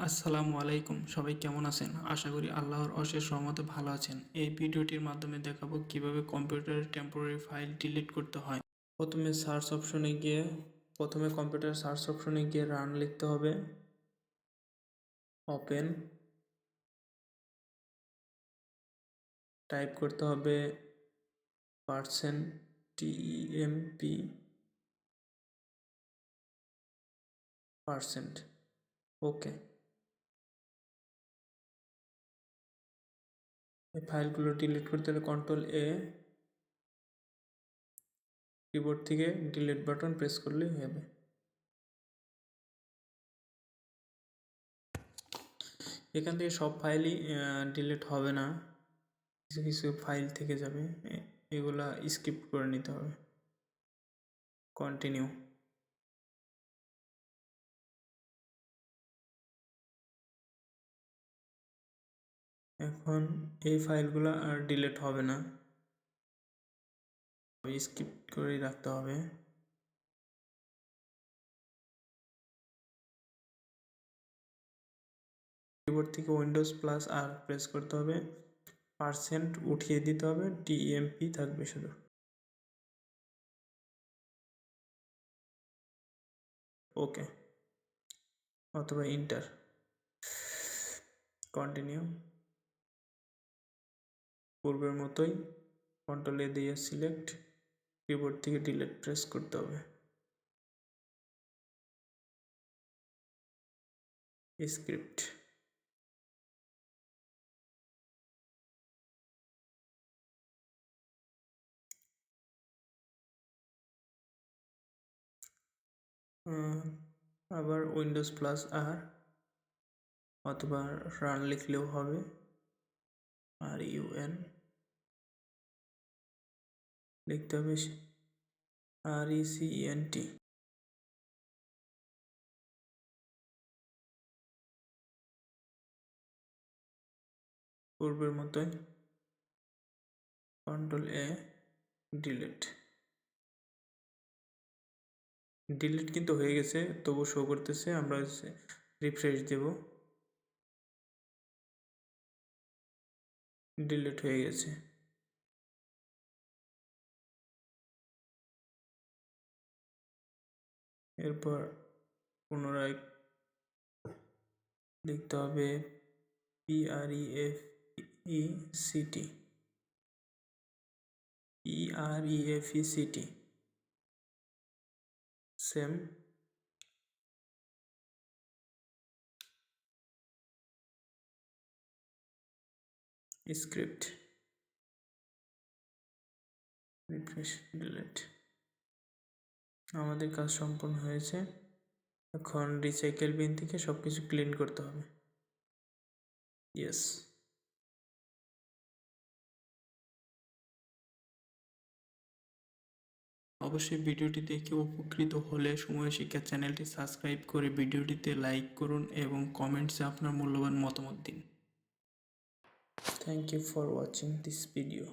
আসসালামু আলাইকুম, সবাই কেমন আছেন? আশা করি আল্লাহর অশেষ রহমতে ভালো আছেন। এই ভিডিওটির মাধ্যমে দেখাবো কিভাবে কম্পিউটারের টেম্পোরারি ফাইল ডিলিট করতে হয়। প্রথমে কম্পিউটার সার্চ অপশনে গিয়ে রান লিখতে হবে। ওপেন টাইপ করতে হবে %temp%। ওকে, এই ফাইলগুলো ডিলিট করতে হলে Ctrl+A, কিবোর্ড থেকে ডিলিট বাটন প্রেস করলেই হবে। এখান থেকে সব ফাইলই ডিলিট হবে না, কিছু কিছু ফাইল থেকে যাবে, এগুলা স্কিপ করে নিতে হবে। কন্টিনিউ। এখন এই ফাইলগুলো আর ডিলিট হবে না, স্কিপ করে রাখতে হবে। কিবোর্ড থেকে Windows+R প্রেস করতে হবে, পার্সেন্ট উঠিয়ে দিতে হবে, TMP থাকবে শুধু। ওকে, অথবা ইন্টার। কন্টিনিউ। পূর্বের মতোই Ctrl+A দিয়ে সিলেক্ট, কিবোর্ড থেকে ডিলিট প্রেস করতে হবে। স্ক্রিপ্ট। আবার Windows+R অথবা রান লিখলেও হবে, RUN লিখতে হবে, RECENT। পূর্বের মতোই Ctrl+A, ডিলিট। ডিলিট কিন্তু হয়ে গেছে, তবু শো করতেছে। আমরা রিফ্রেশ দেব, ডিলিট হয়ে গেছে। এরপর পুনরায় লিখতে হবে PREFECT, same. Script, refresh, delete. আমাদের কাজ সম্পূর্ণ হয়েছে। এখন রিসাইকেল বিন থেকে সব কিছু ক্লিন করতে হবে। ইয়েস। অবশ্যই ভিডিওটি দেখে উপকৃত হলে সময় শিক্ষা চ্যানেলটি সাবস্ক্রাইব করে ভিডিওটিতে লাইক করুন এবং কমেন্টসে আপনার মূল্যবান মতামত দিন। Thank you for watching this video.